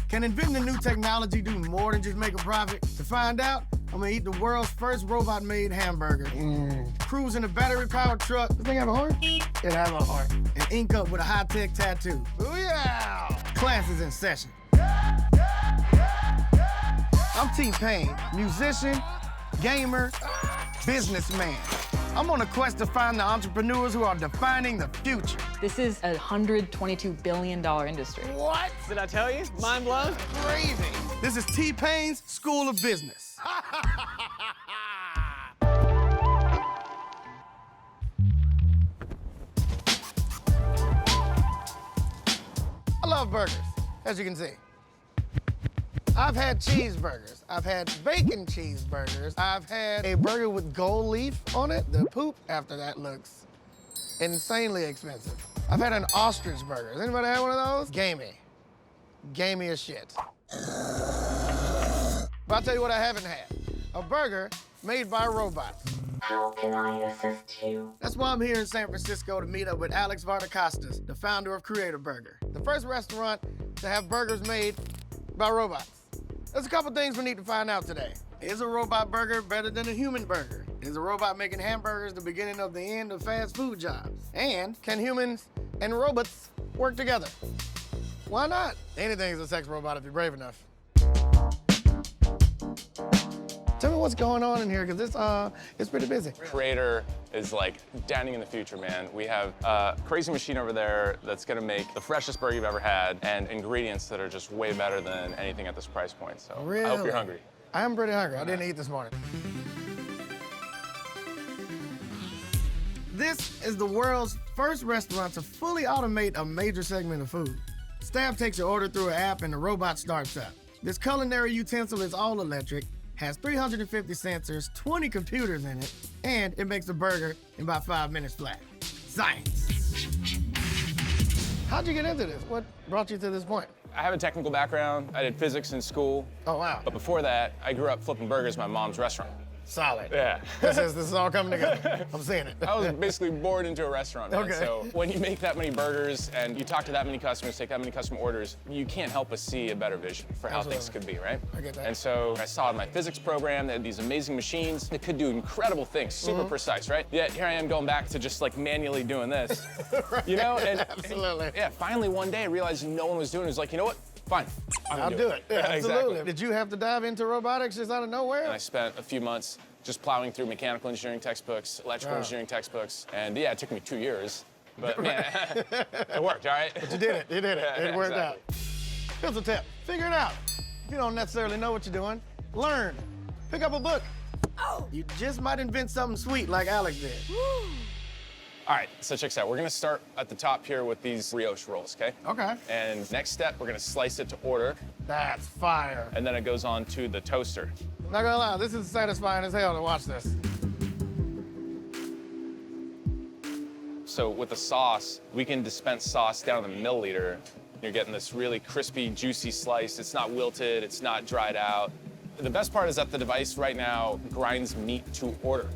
Can inventing a new technology do more than just make a profit? To find out, I'm gonna eat the world's first robot-made hamburger. Cruise in a battery-powered truck. Does this thing have a horn? It has a horn. And ink up with a high-tech tattoo. Booyah! Class is in session. I'm T-Pain, musician, gamer, businessman. I'm on a quest to find the entrepreneurs who are defining the future. This is a $122 billion industry. What? Did I tell you? Mind blown? Crazy. This is T-Pain's School of Business. I love burgers, as you can see. I've had cheeseburgers. I've had bacon cheeseburgers. I've had a burger with gold leaf on it. The poop after that looks insanely expensive. I've had an ostrich burger. Has anybody had one of those? Gamey. Gamey as shit. But I'll tell you what I haven't had. A burger made by robots. How can I assist you? That's why I'm here in San Francisco to meet up with Alex Vardacostas, the founder of Creator Burger, the first restaurant to have burgers made by robots. There's a couple things we need to find out today. Is a robot burger better than a human burger? Is a robot making hamburgers the beginning of the end of fast food jobs? And can humans and robots work together? Why not? Anything's a sex robot if you're brave enough. Tell me what's going on in here, because it's pretty busy. Creator is like dining in the future, man. We have a crazy machine over there that's gonna make the freshest burger you've ever had and ingredients that are just way better than anything at this price point. So Really? I hope you're hungry. I am pretty hungry. I didn't eat this morning. This is the world's first restaurant to fully automate a major segment of food. Staff takes your order through an app and the robot starts up. This culinary utensil is all electric, has 350 sensors, 20 computers in it, and it makes a burger in about 5 minutes flat. Science. How'd you get into this? What brought you to this point? I have a technical background. I did physics in school. Oh, wow. But before that, I grew up flipping burgers in my mom's restaurant. Solid. Yeah. This is all coming together. I'm seeing it. I was basically born into a restaurant, man. Okay. So when you make that many burgers and you talk to that many customers, take that many customer orders, you can't help but see a better vision for how things could be, right? I get that. And so I saw in my physics program they had these amazing machines that could do incredible things, super precise, right? Yet here I am going back to just like manually doing this, Right. you know? And Absolutely. yeah, finally one day I realized no one was doing it. It was like, you know what? Fine. I'll do it. Yeah, absolutely. Exactly. Did you have to dive into robotics just out of nowhere? And I spent a few months just plowing through mechanical engineering textbooks, electrical engineering textbooks, and yeah, it took me 2 years, but man, it worked, all right? But you did it. You did it. Yeah, It worked exactly. out. Here's a tip. Figure it out. If you don't necessarily know what you're doing, learn. Pick up a book. You just might invent something sweet like Alex did. All right, so check this out. We're gonna start at the top here with these brioche rolls, okay? Okay. And next step, we're gonna slice it to order, That's fire. and then it goes on to the toaster. Not gonna lie, this is satisfying as hell to watch this. So with the sauce, we can dispense sauce down to the milliliter. You're getting this really crispy, juicy slice. It's not wilted, it's not dried out. The best part is that the device right now grinds meat to order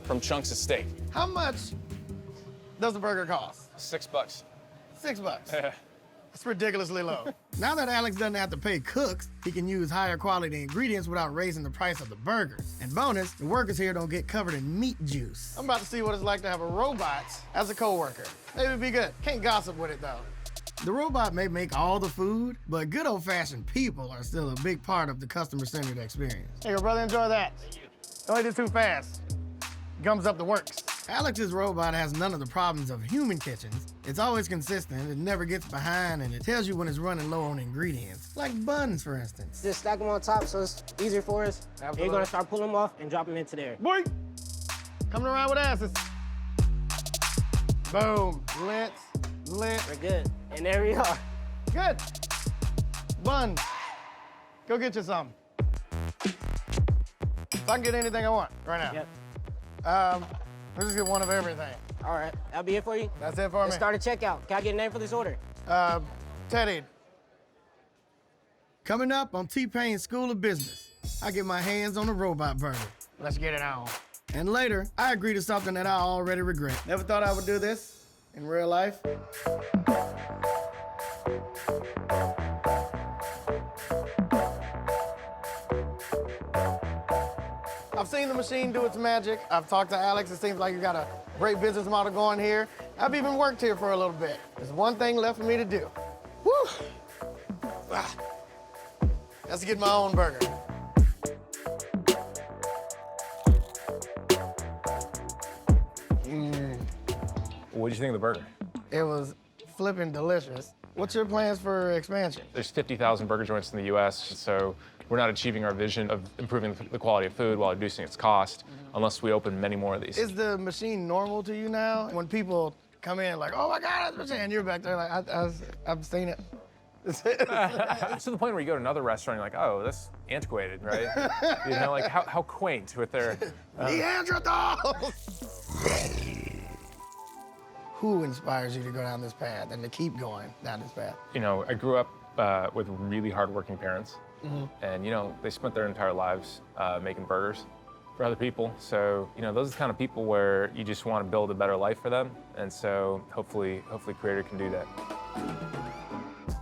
from chunks of steak. How much does the burger cost? $6. $6. That's ridiculously low. Now that Alex doesn't have to pay cooks, he can use higher quality ingredients without raising the price of the burger. And bonus, the workers here don't get covered in meat juice. I'm about to see what it's like to have a robot as a coworker. Maybe it'd be good. Can't gossip with it though. The robot may make all the food, but good old-fashioned people are still a big part of the customer-centered experience. Hey, your brother, enjoy that. Don't eat it too fast. Gums up the works. Alex's robot has none of the problems of human kitchens. It's always consistent, it never gets behind, and it tells you when it's running low on ingredients, like buns, for instance. Just stack them on top so it's easier for us. Absolutely. And you're gonna start pulling them off and drop them into there. Boy! Coming around with asses. Boom. Lint. We're good. And there we are. Good. Buns. Go get you some. So I can get anything I want right now. Yep. Let's just get one of everything. All right, that'll be it for you. That's it for Let's me. start a checkout. Can I get a name for this order? Teddy. Coming up on T-Pain's School of Business, I get my hands on a robot burger. Let's get it on. And later, I agree to something that I already regret. Never thought I would do this in real life. I've seen the machine do its magic. I've talked to Alex. It seems like you got a great business model going here. I've even worked here for a little bit. There's one thing left for me to do. Woo! Ah. That's to get my own burger. What did you think of the burger? It was flipping delicious. What's your plans for expansion? There's 50,000 burger joints in the US, so we're not achieving our vision of improving the quality of food while reducing its cost unless we open many more of these. Is the machine normal to you now? When people come in like, oh my God, that's the machine, and you're back there like, I've seen it. It's to the point where you go to another restaurant, you're like, oh, that's antiquated, right? You know, like how quaint with their... Neanderthals! Who inspires you to go down this path and to keep going down this path? You know, I grew up with really hardworking parents, and you know, they spent their entire lives making burgers for other people. So, you know, those are the kind of people where you just want to build a better life for them, and so hopefully Creator can do that.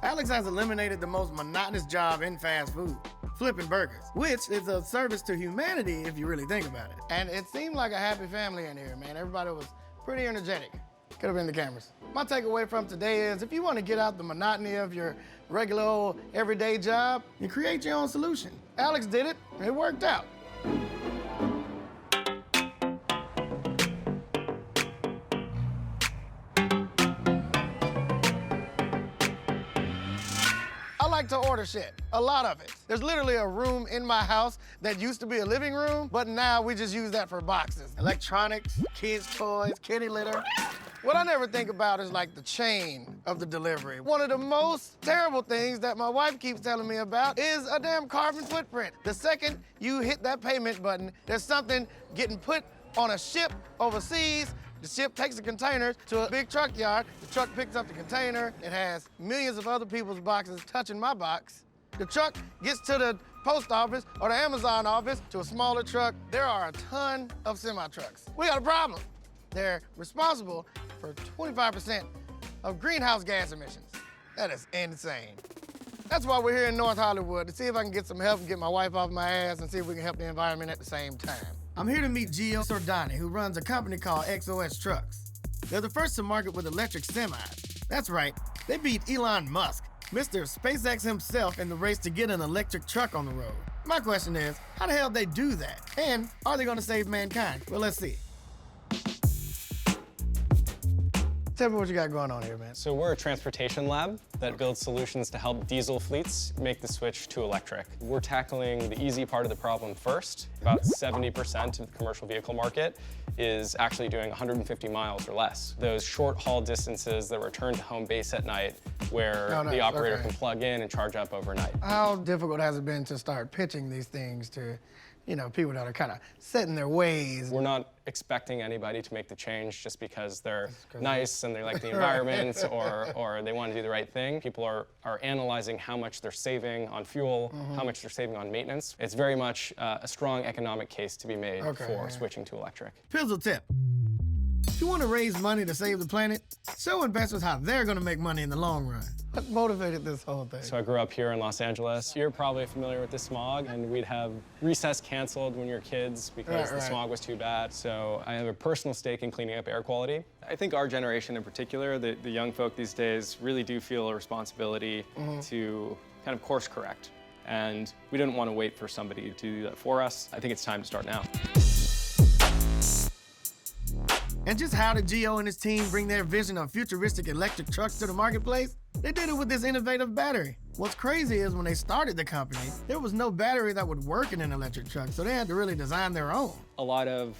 Alex has eliminated the most monotonous job in fast food, flipping burgers, which is a service to humanity if you really think about it. And it seemed like a happy family in here, man. Everybody was pretty energetic. Could have been the cameras. My takeaway from today is if you want to get out the monotony of your regular old everyday job, you create your own solution. Alex did it, and it worked out. I like to order shit, a lot of it. There's literally a room in my house that used to be a living room, but now we just use that for boxes. Electronics, kids' toys, kitty litter. What I never think about is like the chain of the delivery. One of the most terrible things that my wife keeps telling me about is a damn carbon footprint. The second you hit that payment button, there's something getting put on a ship overseas. The ship takes the containers to a big truck yard. The truck picks up the container. It has millions of other people's boxes touching my box. The truck gets to the post office or the Amazon office to a smaller truck. There are a ton of semi-trucks. We got a problem. They're responsible for 25% of greenhouse gas emissions. That is insane. That's why we're here in North Hollywood, to see if I can get some help and get my wife off my ass and see if we can help the environment at the same time. I'm here to meet Gio Sordani, who runs a company called XOS Trucks. They're the first to market with electric semis. That's right, they beat Elon Musk, Mr. SpaceX himself, in the race to get an electric truck on the road. My question is, how the hell they do that? And are they gonna save mankind? Well, let's see. Tell me what you got going on here, man. So we're a transportation lab that builds solutions to help diesel fleets make the switch to electric. We're tackling the easy part of the problem first. About 70% of the commercial vehicle market is actually doing 150 miles or less. Those short haul distances that return to home base at night where the operator can plug in and charge up overnight. How difficult has it been to start pitching these things to, you know, people that are kind of set in their ways? We're not expecting anybody to make the change just because they're nice and they like the environment or they want to do the right thing. People are analyzing how much they're saving on fuel, how much they're saving on maintenance. It's very much a strong economic case to be made for switching to electric. Pizzle tip. If you want to raise money to save the planet, show investors how they're going to make money in the long run. What motivated this whole thing? So I grew up here in Los Angeles. You're probably familiar with the smog, and we'd have recess canceled when we were kids because the smog was too bad. So I have a personal stake in cleaning up air quality. I think our generation in particular, the young folk these days, really do feel a responsibility to kind of course correct. And we didn't want to wait for somebody to do that for us. I think it's time to start now. And just how did Gio and his team bring their vision of futuristic electric trucks to the marketplace? They did it with this innovative battery. What's crazy is when they started the company, there was no battery that would work in an electric truck, so they had to really design their own. A lot of,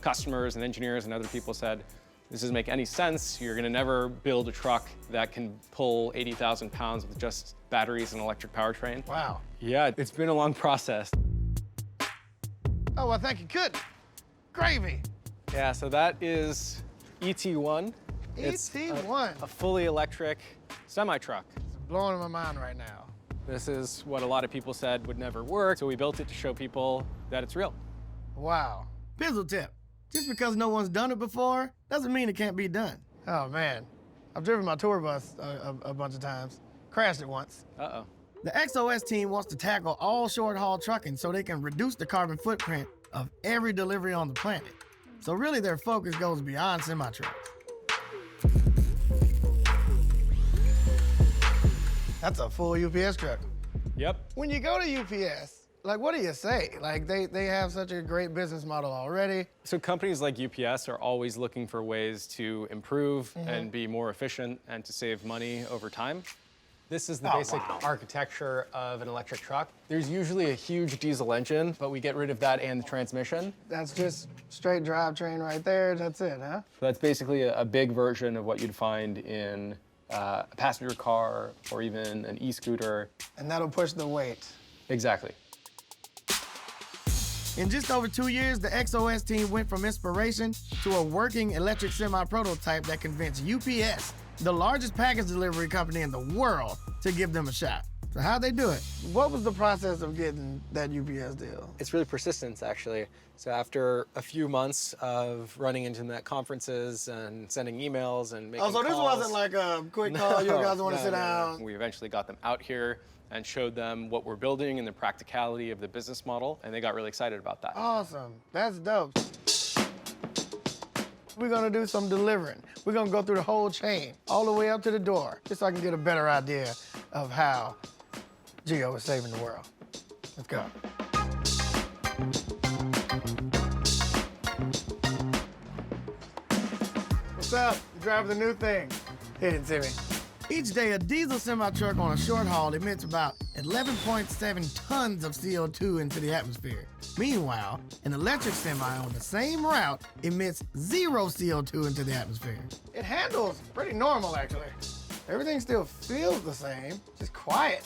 customers and engineers and other people said, this doesn't make any sense. You're gonna never build a truck that can pull 80,000 pounds with just batteries and electric powertrain. Wow. Yeah, it's been a long process. Oh, I think you could. Gravy. Yeah, so that is ET1. ET1. A fully electric semi-truck. It's blowing my mind right now. This is what a lot of people said would never work, so we built it to show people that it's real. Wow. Pizzle tip. Just because no one's done it before doesn't mean it can't be done. Oh, man. I've driven my tour bus a bunch of times. Crashed it once. Uh-oh. The XOS team wants to tackle all short-haul trucking so they can reduce the carbon footprint of every delivery on the planet. So really their focus goes beyond semi-trucks. That's a full UPS truck. Yep. When you go to UPS, like, what do you say? Like, they have such a great business model already. So companies like UPS are always looking for ways to improve and be more efficient and to save money over time. This is the basic architecture of an electric truck. There's usually a huge diesel engine, but we get rid of that and the transmission. That's just straight drivetrain right there. That's it, huh? So that's basically a big version of what you'd find in a passenger car or even an e-scooter. And that'll push the weight. Exactly. In just over 2 years, the XOS team went from inspiration to a working electric semi-prototype that convinced UPS, the largest package delivery company in the world, to give them a shot. So how'd they do it? What was the process of getting that UPS deal? It's really persistence, actually. So after a few months of running into net conferences and sending emails and making calls. Oh, so this wasn't like a quick call, you guys want to sit down? We eventually got them out here and showed them what we're building and the practicality of the business model, and they got really excited about that. Awesome, that's dope. We're gonna do some delivering. We're gonna go through the whole chain, all the way up to the door, just so I can get a better idea of how Geo is saving the world. Let's go. What's up? You driving the new thing? Hit it, Timmy. Each day, a diesel semi-truck on a short haul emits about 11.7 tons of CO2 into the atmosphere. Meanwhile, an electric semi on the same route emits 0 CO2 into the atmosphere. It handles pretty normal, actually. Everything still feels the same, just quiet.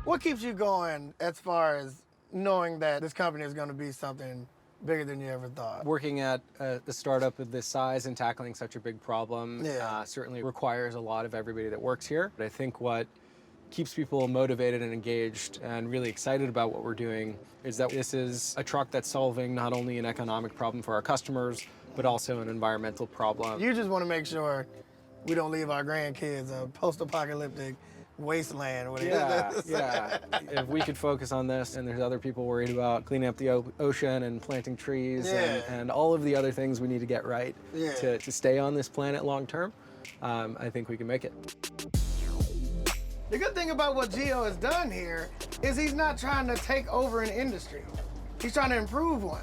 What keeps you going as far as knowing that this company is going to be something bigger than you ever thought? Working at a startup of this size and tackling such a big problem certainly requires a lot of everybody that works here. But I think what keeps people motivated and engaged and really excited about what we're doing is that this is a truck that's solving not only an economic problem for our customers, but also an environmental problem. You just want to make sure we don't leave our grandkids a post-apocalyptic wasteland. Yeah. If we could focus on this, and there's other people worried about cleaning up the ocean and planting trees and all of the other things we need to get right to stay on this planet long term, I think we can make it. The good thing about what Geo has done here is he's not trying to take over an industry. He's trying to improve one.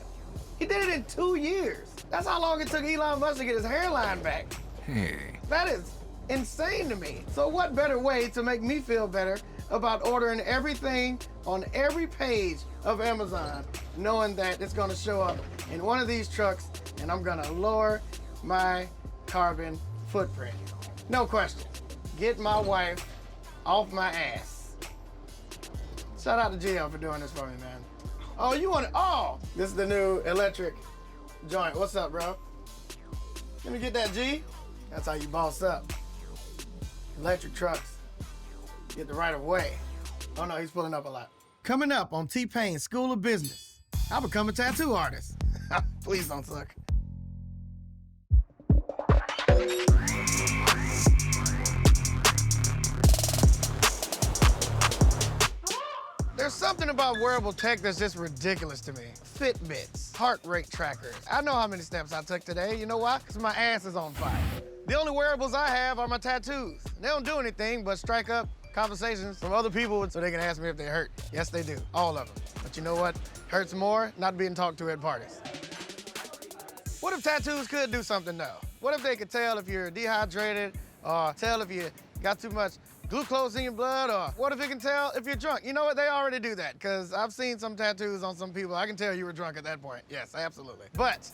He did it in 2 years. That's how long it took Elon Musk to get his hairline back. Hey. That is insane to me. So what better way to make me feel better about ordering everything on every page of Amazon, knowing that it's gonna show up in one of these trucks and I'm gonna lower my carbon footprint. No question. Get my wife off my ass. Shout out to Gio for doing this for me, man. Oh, you want it? Oh, this is the new electric joint. What's up, bro? Let me get that G. That's how you boss up. Electric trucks. Get the right of way. Oh no, he's pulling up a lot. Coming up on T-Pain's School of Business, I'll become a tattoo artist. Please don't suck. There's something about wearable tech that's just ridiculous to me. Fitbits, heart rate trackers. I know how many steps I took today. You know why? Because my ass is on fire. The only wearables I have are my tattoos. They don't do anything but strike up conversations from other people so they can ask me if they hurt. Yes, they do, all of them. But you know what hurts more? Not being talked to at parties. What if tattoos could do something though? What if they could tell if you're dehydrated or tell if you got too much glucose in your blood, or what if it can tell if you're drunk? You know what, they already do that, because I've seen some tattoos on some people. I can tell you were drunk at that point. Yes, absolutely. But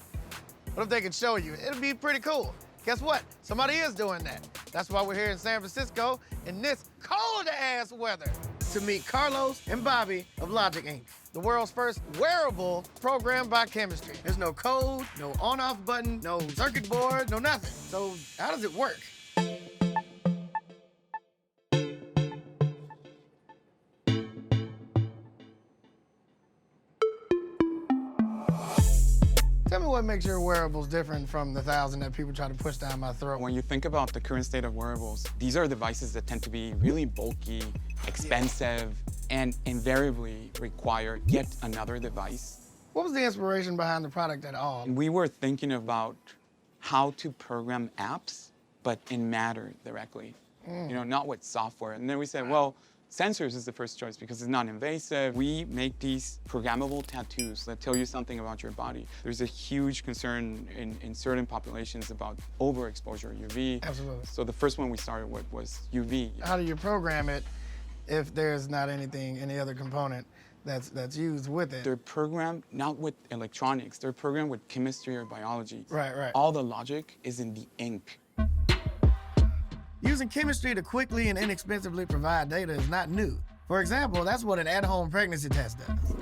what if they could show you? It'd be pretty cool. Guess what? Somebody is doing that. That's why we're here in San Francisco in this cold-ass weather to meet Carlos and Bobby of LogicInk, the world's first wearable programmed by chemistry. There's no code, no on-off button, no circuit board, no nothing. So how does it work? Tell Tell me what makes your wearables different from the 1,000 that people try to push down my throat. When you think about the current state of wearables, these are devices that tend to be really bulky, expensive, and invariably require yet another device. What was the inspiration behind the product at all? We were thinking about how to program apps, but in matter directly, you know, not with software. And then we said, well, sensors is the first choice because it's non-invasive. We make these programmable tattoos that tell you something about your body. There's a huge concern in certain populations about overexposure, UV. Absolutely. So the first one we started with was UV. How do you program it if there's not any other component that's used with it? They're programmed not with electronics, they're programmed with chemistry or biology. Right, right. All the logic is in the ink. Using chemistry to quickly and inexpensively provide data is not new. For example, that's what an at-home pregnancy test does.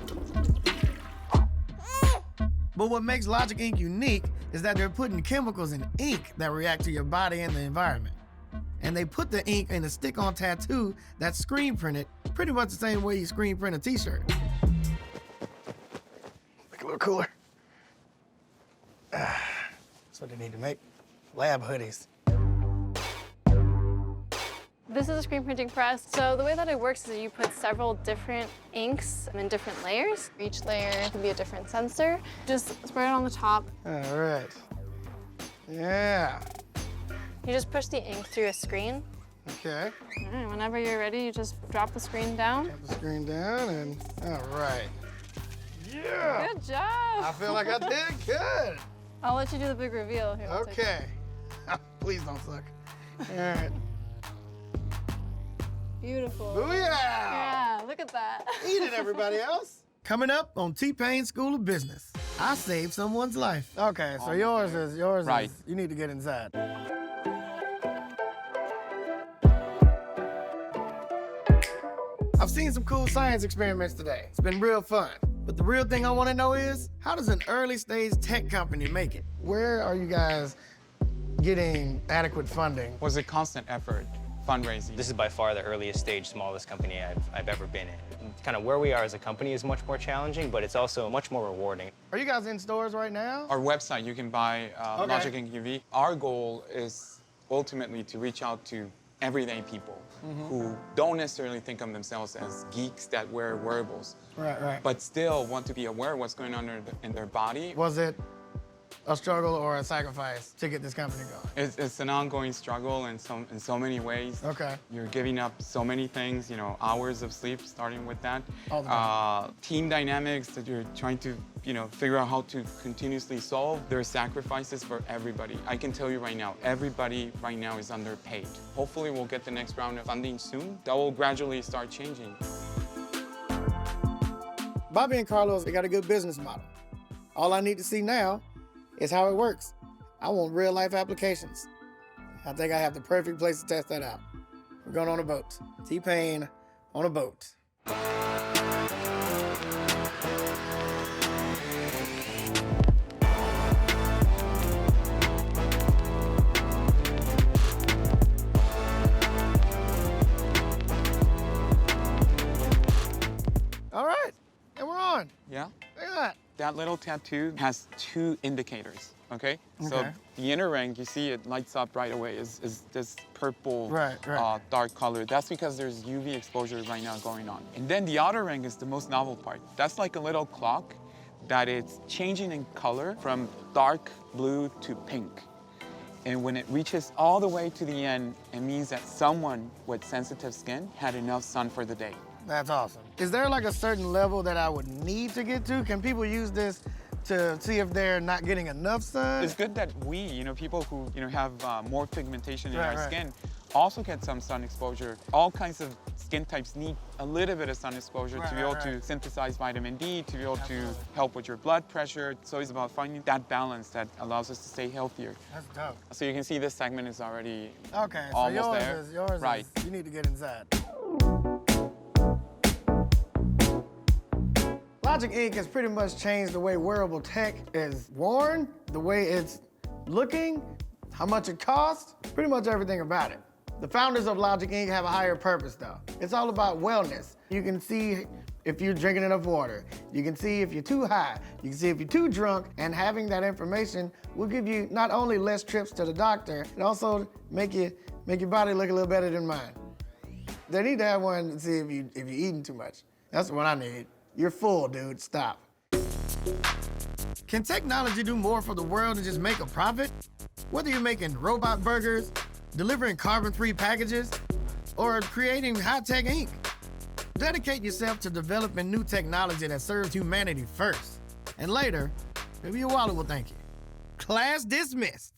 But what makes LogicInk unique is that they're putting chemicals in ink that react to your body and the environment. And they put the ink in a stick-on tattoo that's screen printed, pretty much the same way you screen print a t-shirt. Make it a little cooler. That's what they need to make. Lab hoodies. This is a screen printing press. So the way that it works is that you put several different inks in different layers. Each layer can be a different sensor. Just spread it on the top. All right. Yeah. You just push the ink through a screen. Okay. All right, whenever you're ready, you just drop the screen down. Drop the screen down and, all right. Yeah. Good job. I feel like I did good. I'll let you do the big reveal. Here, I'll take it. Okay. Please don't suck. All right. Beautiful. Booyah! Yeah, look at that. Eat it, everybody else. Coming up on T-Pain School of Business, I saved someone's life. Okay, so yours is, Right. you need to get inside. I've seen some cool science experiments today. It's been real fun. But the real thing I want to know is, how does an early stage tech company make it? Where are you guys getting adequate funding? Was a constant effort, fundraising. This is by far the earliest stage, smallest company I've ever been in. Kind of where we are as a company is much more challenging, but it's also much more rewarding. Are you guys in stores right now? Our website, you can buy Okay. LogicInk UV. Our goal is ultimately to reach out to everyday people who don't necessarily think of themselves as geeks that wear wearables, Right, right. but still want to be aware of what's going on in their body. Was it a struggle or a sacrifice to get this company going? It's an ongoing struggle in so many ways. Okay. You're giving up so many things, you know, hours of sleep, starting with that. All the time. Team dynamics that you're trying to, you know, figure out how to continuously solve. There are sacrifices for everybody. I can tell you right now, everybody right now is underpaid. Hopefully we'll get the next round of funding soon. That will gradually start changing. Bobby and Carlos, they got a good business model. All I need to see now is how it works. I want real life applications. I think I have the perfect place to test that out. We're going on a boat. T-Pain on a boat. All right, and we're on. Yeah? Look at that. That little tattoo has 2 indicators, okay? So Okay. the inner ring, you see it lights up right away, is this purple, Right, right. dark color. That's because there's UV exposure right now going on. And then the outer ring is the most novel part. That's like a little clock that it's changing in color from dark blue to pink. And when it reaches all the way to the end, it means that someone with sensitive skin had enough sun for the day. That's awesome. Is there like a certain level that I would need to get to? Can people use this to see if they're not getting enough sun? It's good that we, you know, people who, you know, have more pigmentation in Right, our right. skin also get some sun exposure. All kinds of skin types need a little bit of sun exposure Right, to be able right, to right. synthesize vitamin D, to be able Absolutely. to help with your blood pressure. So it's about finding that balance that allows us to stay healthier. That's dope. So you can see this segment is already Okay, so almost yours there. is yours Right. is you need to get inside. LogicInk has pretty much changed the way wearable tech is worn, the way it's looking, how much it costs, pretty much everything about it. The founders of LogicInk have a higher purpose though. It's all about wellness. You can see if you're drinking enough water. You can see if you're too high. You can see if you're too drunk, and having that information will give you not only less trips to the doctor, and also make your body look a little better than mine. They need to have one to see if you're eating too much. That's what I need. You're full, dude. Stop. Can technology do more for the world than just make a profit? Whether you're making robot burgers, delivering carbon-free packages, or creating high-tech ink, dedicate yourself to developing new technology that serves humanity first. And later, maybe your wallet will thank you. Class dismissed.